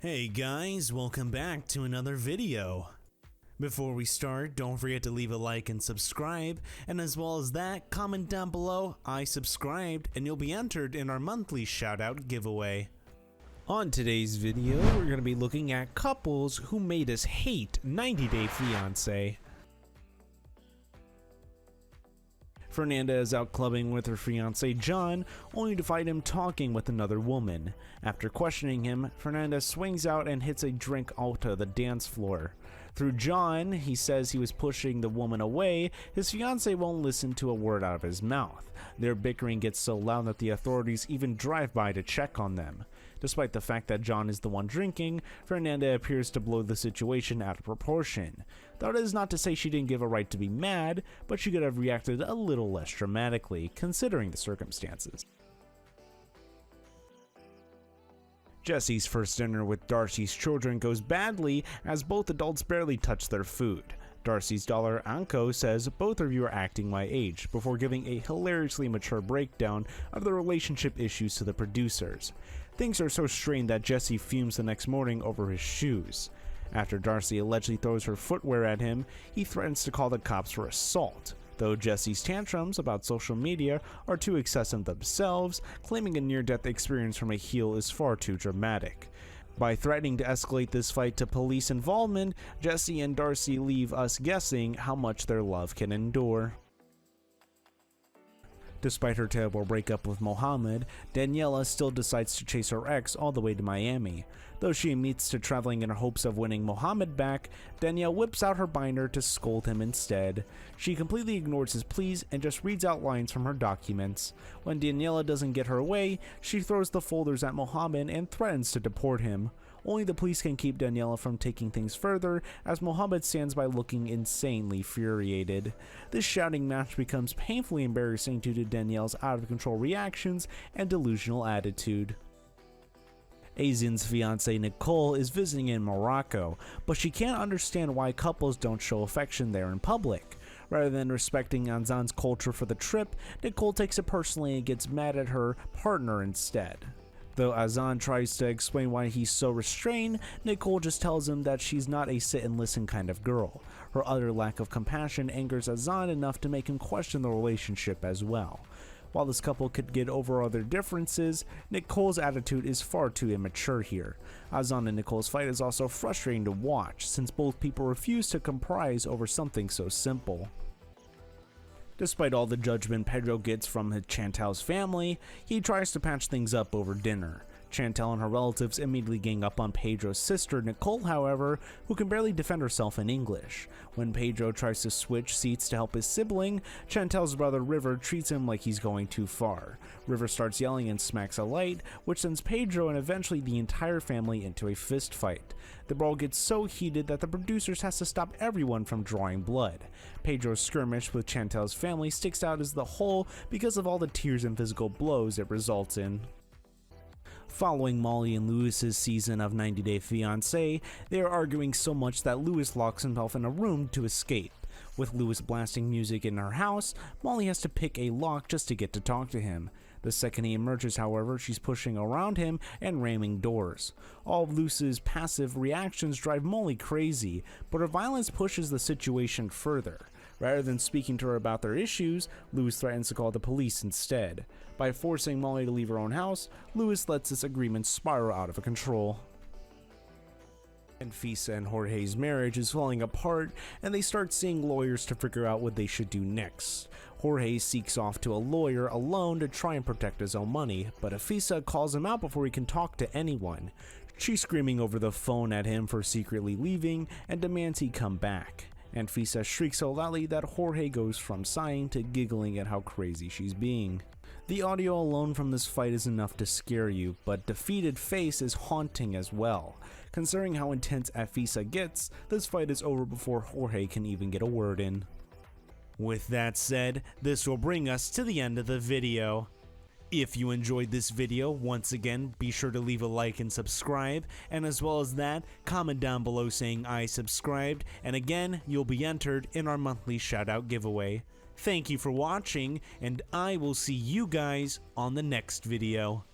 Hey guys, welcome back to another video. Before we start, don't forget to leave a like and subscribe, and as well as that, comment down below, I subscribed, and you'll be entered in our monthly shoutout giveaway. On today's video, we're going to be looking at couples who made us hate 90 Day Fiance. Fernanda is out clubbing with her fiancé John, only to find him talking with another woman. After questioning him, Fernanda swings out and hits a drink onto the dance floor. Through John, he says he was pushing the woman away. His fiancé won't listen to a word out of his mouth. Their bickering gets so loud that the authorities even drive by to check on them. Despite the fact that John is the one drinking, Fernanda appears to blow the situation out of proportion. That is not to say she didn't give a right to be mad, but she could have reacted a little less dramatically, considering the circumstances. Jesse's first dinner with Darcy's children goes badly as both adults barely touch their food. Darcy's daughter Anko says both of you are acting my age, before giving a hilariously mature breakdown of the relationship issues to the producers. Things are so strained that Jesse fumes the next morning over his shoes. After Darcy allegedly throws her footwear at him, he threatens to call the cops for assault. Though Jesse's tantrums about social media are too excessive themselves, claiming a near-death experience from a heel is far too dramatic. By threatening to escalate this fight to police involvement, Jesse and Darcy leave us guessing how much their love can endure. Despite her terrible breakup with Mohammed, Daniela still decides to chase her ex all the way to Miami. Though she admits to traveling in hopes of winning Mohammed back, Danielle whips out her binder to scold him instead. She completely ignores his pleas and just reads out lines from her documents. When Daniela doesn't get her way, she throws the folders at Mohammed and threatens to deport him. Only the police can keep Daniela from taking things further, as Mohammed stands by looking insanely infuriated. This shouting match becomes painfully embarrassing due to Danielle's out-of-control reactions and delusional attitude. Azin's fiancée Nicole is visiting in Morocco, but she can't understand why couples don't show affection there in public. Rather than respecting Azan's culture for the trip, Nicole takes it personally and gets mad at her partner instead. Though Azan tries to explain why he's so restrained, Nicole just tells him that she's not a sit-and-listen kind of girl. Her utter lack of compassion angers Azan enough to make him question the relationship as well. While this couple could get over other differences, Nicole's attitude is far too immature here. Azan and Nicole's fight is also frustrating to watch, since both people refuse to compromise over something so simple. Despite all the judgment Pedro gets from Chantal's family, he tries to patch things up over dinner. Chantal and her relatives immediately gang up on Pedro's sister Nicole, however, who can barely defend herself in English. When Pedro tries to switch seats to help his sibling, Chantal's brother River treats him like he's going too far. River starts yelling and smacks a light, which sends Pedro and eventually the entire family into a fist fight. The brawl gets so heated that the producers has to stop everyone from drawing blood. Pedro's skirmish with Chantal's family sticks out as the whole because of all the tears and physical blows it results in. Following Molly and Lewis's season of 90 Day Fiance, they are arguing so much that Lewis locks himself in a room to escape. With Lewis blasting music in her house, Molly has to pick a lock just to get to talk to him. The second he emerges, however, she's pushing around him and ramming doors. All of Lewis's passive reactions drive Molly crazy, but her violence pushes the situation further. Rather than speaking to her about their issues, Lewis threatens to call the police instead. By forcing Molly to leave her own house, Lewis lets this agreement spiral out of control. Anfisa and Jorge's marriage is falling apart, and they start seeing lawyers to figure out what they should do next. Jorge seeks off to a lawyer alone to try and protect his own money, but Anfisa calls him out before he can talk to anyone. She's screaming over the phone at him for secretly leaving and demands he come back. Anfisa shrieks so loudly that Jorge goes from sighing to giggling at how crazy she's being. The audio alone from this fight is enough to scare you, but defeated face is haunting as well. Considering how intense Anfisa gets, this fight is over before Jorge can even get a word in. With that said, this will bring us to the end of the video. If you enjoyed this video, once again, be sure to leave a like and subscribe, and as well as that, comment down below saying I subscribed, and again, you'll be entered in our monthly shoutout giveaway. Thank you for watching, and I will see you guys on the next video.